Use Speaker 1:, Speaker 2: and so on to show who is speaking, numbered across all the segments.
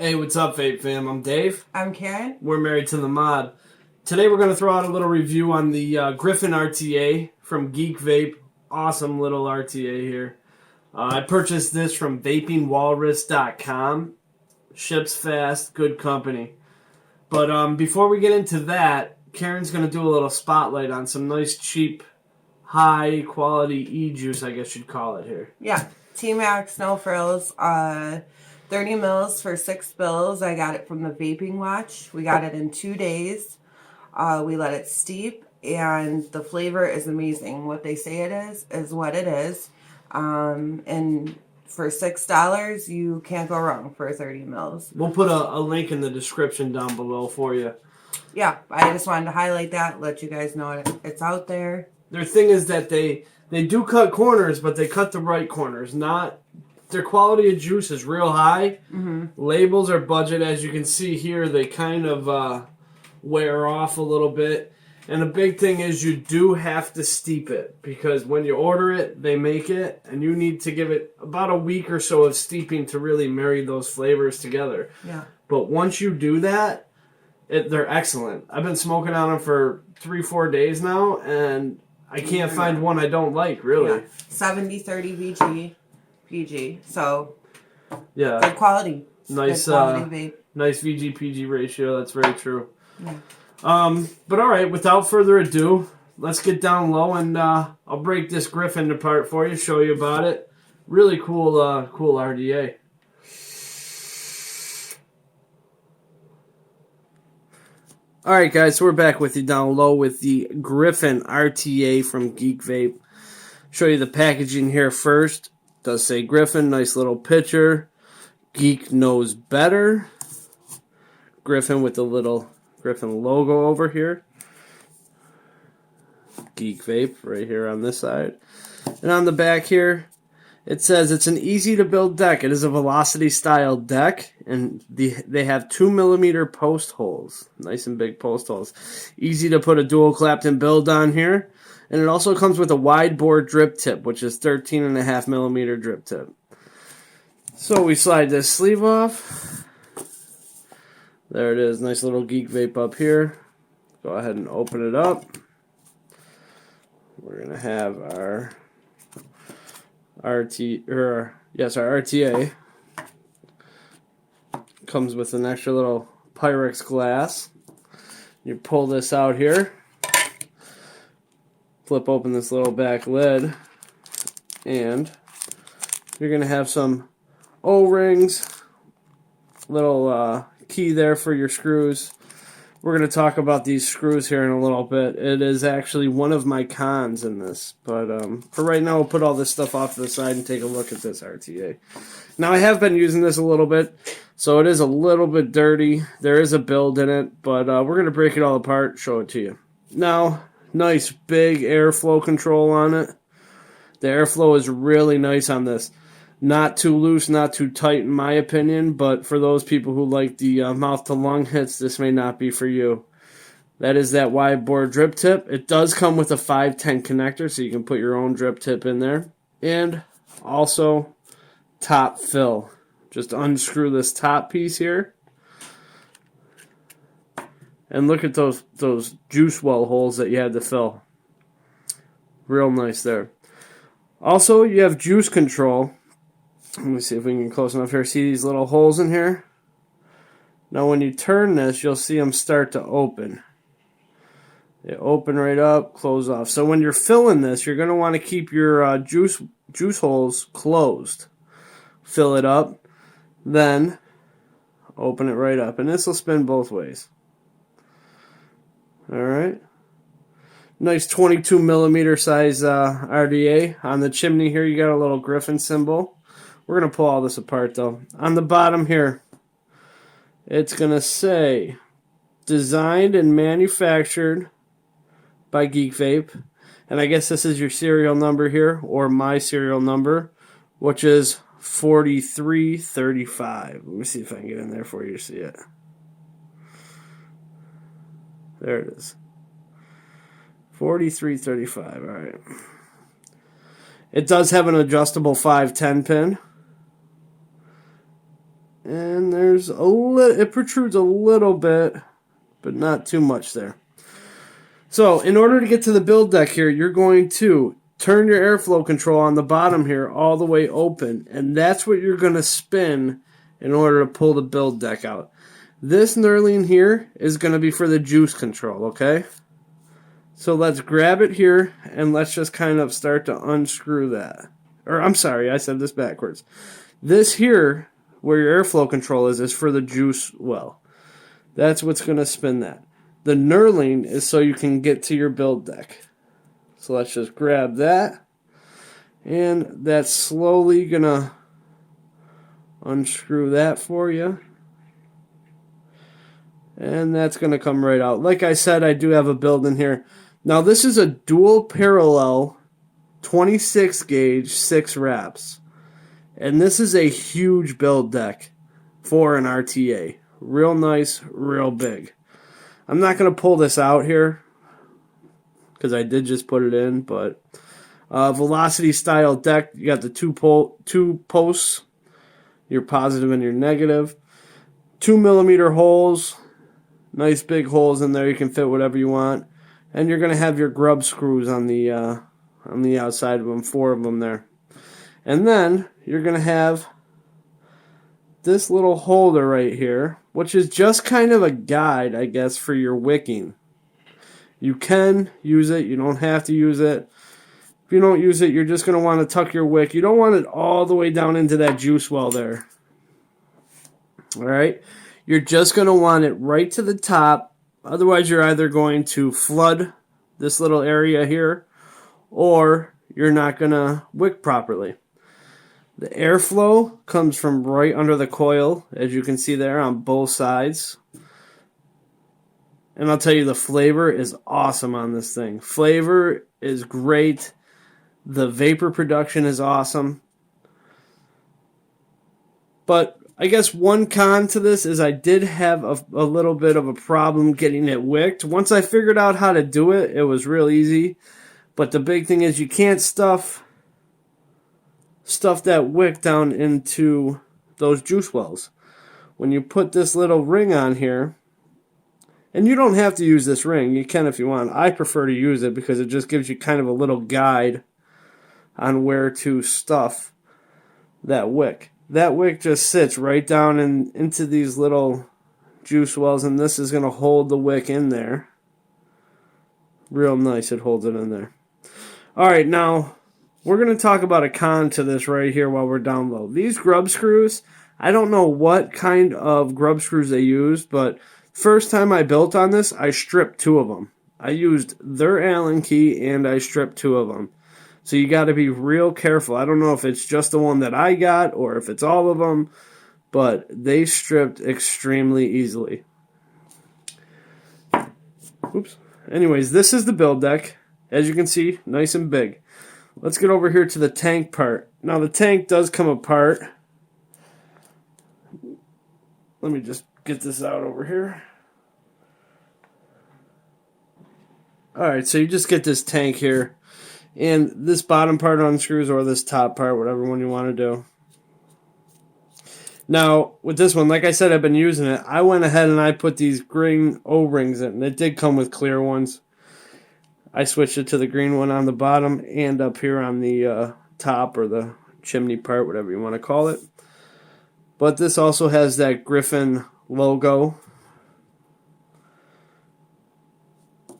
Speaker 1: Hey, what's up, Vape fam? I'm Dave.
Speaker 2: I'm Karen.
Speaker 1: We're married to the mod. Today we're going to throw out a little review on the Griffin RTA from Geekvape. Awesome little RTA here. I purchased this from vapingwalrus.com. Ships fast, good company. But before we get into that, Karen's going to do a little spotlight on some nice, cheap, high-quality e-juice, I guess you'd call it here.
Speaker 2: Yeah, Tmaxxs, no frills. 30 mils for $6. I got it from the Vaping Watch. We got it in 2 days. We let it steep, and the flavor is amazing. What they say it is what it is. And for $6, you can't go wrong for 30 mils.
Speaker 1: We'll put a link in the description down below for you.
Speaker 2: Yeah, I just wanted to highlight that, let you guys know it's out there.
Speaker 1: Their thing is that they do cut corners, but they cut the right corners. Their quality of juice is real high. Mm-hmm. Labels are budget. As you can see here, they kind of wear off a little bit. And the big thing is you do have to steep it, because when you order it, they make it, and you need to give it about a week or so of steeping to really marry those flavors together.
Speaker 2: Yeah.
Speaker 1: But once you do that, they're excellent. I've been smoking on them for 3-4 days now, and I can't find one I don't like, really.
Speaker 2: Yeah. 70-30 VG, PG. So,
Speaker 1: yeah,
Speaker 2: good quality.
Speaker 1: Nice,
Speaker 2: good quality vape.
Speaker 1: Nice VG-PG ratio. That's very true.
Speaker 2: Yeah.
Speaker 1: But all right, without further ado, let's get down low, and I'll break this Griffin apart for you, show you about it. Really cool, cool RDA. All right, guys, so we're back with you down low with the Griffin RTA from Geekvape. Show you the packaging here first. It does say Griffin, nice little picture. Geek knows better. Griffin with the little Griffin logo over here. Geekvape right here on this side. And on the back here, it says it's an easy-to-build deck. It is a velocity-style deck, and they have 2mm post holes. Nice and big post holes. Easy to put a dual Clapton build on here. And it also comes with a wide bore drip tip, which is 13.5mm drip tip. So we slide this sleeve off. There it is, nice little Geekvape up here. Go ahead and open it up. We're gonna have our RTA. Comes with an extra little Pyrex glass. You pull this out here. Flip open this little back lid, and you're gonna have some O-rings, little key there for your screws. We're going to talk about these screws here in a little bit. It is actually one of my cons in this, but for right now, we'll put all this stuff off to the side and take a look at this RTA. Now, I have been using this a little bit, so it is a little bit dirty. There is a build in it, but we're going to break it all apart, show it to you. Now, nice big airflow control on it. The airflow is really nice on this. Not too loose, not too tight in my opinion, but for those people who like the mouth-to-lung hits, this may not be for you. That is that wide bore drip tip. It does come with a 510 connector, so you can put your own drip tip in there. And also, top fill. Just unscrew this top piece here. And look at those juice well holes that you had to fill. Real nice there. Also, you have juice control. Let me see if we can get close enough here. See these little holes in here? Now when you turn this, you'll see them start to open. They open right up, close off. So when you're filling this, you're going to want to keep your juice holes closed. Fill it up, then open it right up. And this will spin both ways. Alright. Nice 22mm size RDA. On the chimney here, you got a little Griffin symbol. We're going to pull all this apart, though. On the bottom here, it's going to say, designed and manufactured by Geekvape. And I guess this is your serial number here, or my serial number, which is 4335. Let me see if I can get in there for you to see it. There it is. 4335, all right. It does have an adjustable 510 pin. And there's a little, it protrudes a little bit, but not too much there. So in order to get to the build deck here, you're going to turn your airflow control on the bottom here all the way open, and that's what you're going to spin in order to pull the build deck out. This knurling here is going to be for the juice control, okay? So let's grab it here, and let's just kind of start to unscrew that. Or I'm sorry, I said this backwards. This here, where your airflow control is for the juice well. That's what's going to spin that. The knurling is so you can get to your build deck. So let's just grab that. And that's slowly going to unscrew that for you. And that's going to come right out. Like I said, I do have a build in here. Now this is a dual parallel 26 gauge 6 wraps. And this is a huge build deck for an RTA. Real nice, real big. I'm not going to pull this out here because I did just put it in, but velocity style deck. You got the two posts, your positive and your negative. 2mm holes, nice big holes in there. You can fit whatever you want, and you're going to have your grub screws on the outside of them, 4 of them there, and then you're going to have this little holder right here, which is just kind of a guide, I guess, for your wicking. You can use it. You don't have to use it. If you don't use it, you're just going to want to tuck your wick. You don't want it all the way down into that juice well there. All right? You're just going to want it right to the top. Otherwise, you're either going to flood this little area here, or you're not going to wick properly. The airflow comes from right under the coil, as you can see there on both sides. And I'll tell you, the flavor is awesome on this thing. Flavor is great. The vapor production is awesome. But I guess one con to this is I did have a little bit of a problem getting it wicked. Once I figured out how to do it, it was real easy. But the big thing is you can't stuff that wick down into those juice wells. When you put this little ring on here, and you don't have to use this ring, you can if you want. I prefer to use it because it just gives you kind of a little guide on where to stuff that wick. That wick just sits right down into these little juice wells, and this is going to hold the wick in there. Real nice, it holds it in there. Alright, now we're going to talk about a con to this right here while we're down low. These grub screws, I don't know what kind of grub screws they used, but first time I built on this, I stripped 2 of them. I used their Allen key and I stripped 2 of them. So you got to be real careful. I don't know if it's just the one that I got or if it's all of them, but they stripped extremely easily. Oops. Anyways, this is the build deck. As you can see, nice and big. Let's get over here to the tank part. Now the tank does come apart. Let me just get this out over here. Alright, so you just get this tank here. And this bottom part unscrews, or this top part, whatever one you want to do. Now, with this one, like I said, I've been using it. I went ahead and I put these green O-rings in. It did come with clear ones. I switched it to the green one on the bottom and up here on the top, or the chimney part, whatever you want to call it. But this also has that Griffin logo.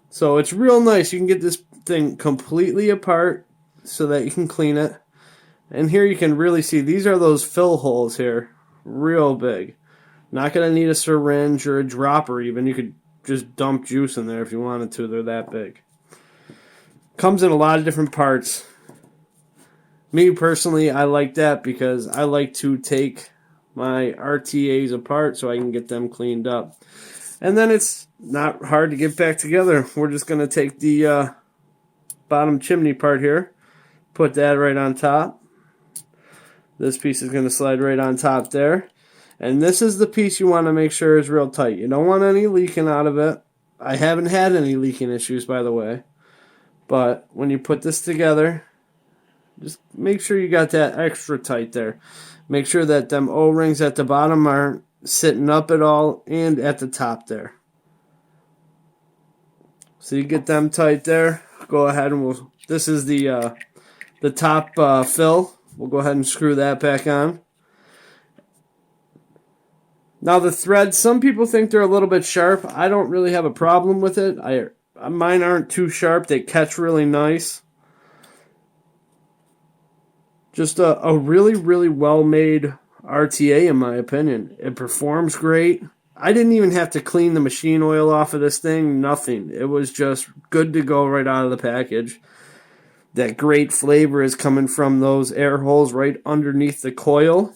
Speaker 1: So it's real nice. You can get this thing completely apart so that you can clean it. And here you can really see, these are those fill holes here. Real big. Not going to need a syringe or a dropper even. You could just dump juice in there if you wanted to. They're that big. Comes in a lot of different parts. Me personally, I like that because I like to take my RTAs apart so I can get them cleaned up. And then it's not hard to get back together. We're just going to take the bottom chimney part here, put that right on top. This piece is going to slide right on top there. And this is the piece you want to make sure is real tight. You don't want any leaking out of it. I haven't had any leaking issues, by the way. But when you put this together, Just make sure you got that extra tight there. Make sure that them O-rings at the bottom aren't sitting up at all and at the top there. So you get them tight there. Go ahead and this is the top fill. We'll go ahead and screw that back on. Now the threads, some people think they're a little bit sharp. I don't really have a problem with it. Mine aren't too sharp. They catch really nice. Just a really, really well-made RTA in my opinion. It performs great. I didn't even have to clean the machine oil off of this thing. Nothing. It was just good to go right out of the package. That great flavor is coming from those air holes right underneath the coil.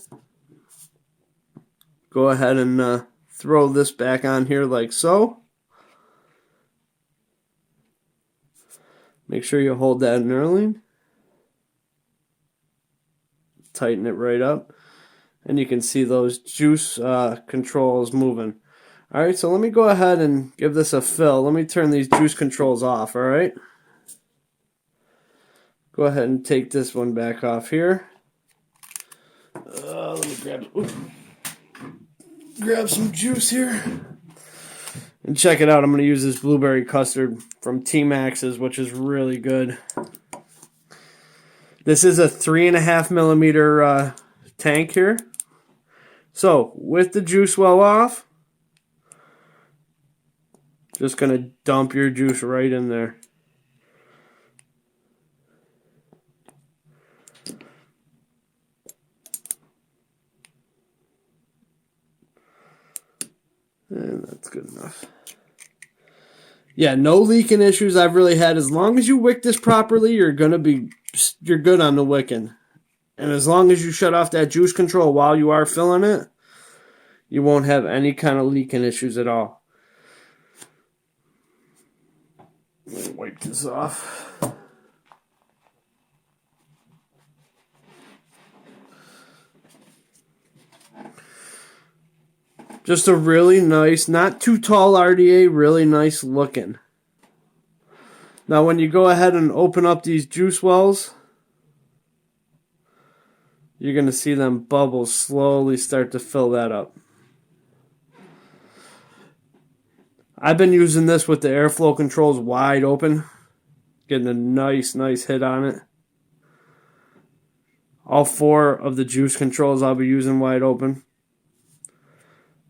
Speaker 1: Go ahead and throw this back on here like so. Make sure you hold that knurling. Tighten it right up. And you can see those juice controls moving. Alright, so let me go ahead and give this a fill. Let me turn these juice controls off, alright? Go ahead and take this one back off here. Let me grab some juice here. And check it out. I'm going to use this blueberry custard from Tmaxxs, which is really good. This is a 3.5 millimeter tank here. So, with the juice well off, just going to dump your juice right in there. And that's good enough. Yeah, no leaking issues I've really had. As long as you wick this properly, you're good on the wicking. And as long as you shut off that juice control while you are filling it, you won't have any kind of leaking issues at all. Let me wipe this off. Just a really nice, not too tall RDA, really nice looking. Now when you go ahead and open up these juice wells, you're going to see them bubbles slowly start to fill that up. I've been using this with the airflow controls wide open. Getting a nice hit on it. All 4 of the juice controls I'll be using wide open.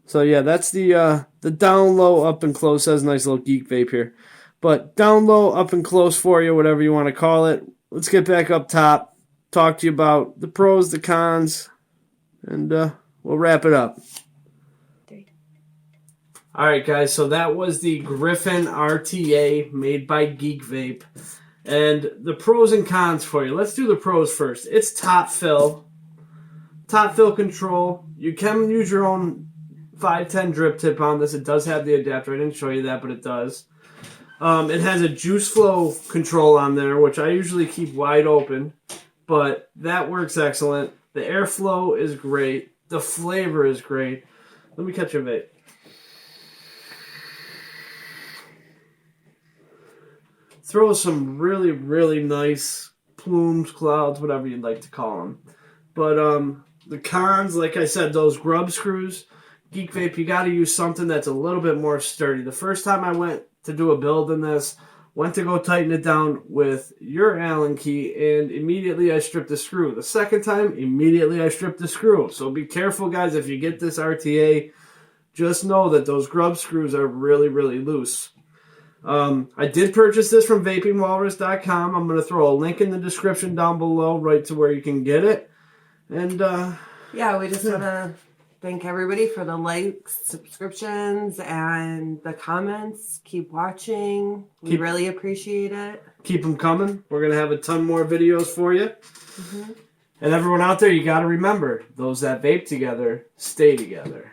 Speaker 1: So yeah, that's the down low, up and close. Says nice little Geekvape here. But down low, up and close for you, whatever you want to call it. Let's get back up top. Talk to you about the pros, the cons, and we'll wrap it up. Alright guys, so that was the Griffin RTA made by Geekvape. And the pros and cons for you. Let's do the pros first. It's top fill. Top fill control. You can use your own 510 drip tip on this. It does have the adapter. I didn't show you that, but it does. It has a juice flow control on there, which I usually keep wide open. But that works excellent. The airflow is great. The flavor is great. Let me catch your vape. Throw some really nice plumes, clouds, whatever you'd like to call them. But the cons, like I said, those grub screws, Geekvape, you got to use something that's a little bit more sturdy. The first time I went to do a build in this, went to go tighten it down with your Allen key, and immediately I stripped the screw. The second time, immediately I stripped the screw. So be careful, guys, if you get this RTA, just know that those grub screws are really loose. I did purchase this from vapingwalrus.com. I'm going to throw a link in the description down below right to where you can get it. And
Speaker 2: yeah, we just want to thank everybody for the likes, subscriptions, and the comments. Keep watching. We really appreciate it.
Speaker 1: Keep them coming. We're going to have a ton more videos for you. And everyone out there, you got to remember, those that vape together, stay together.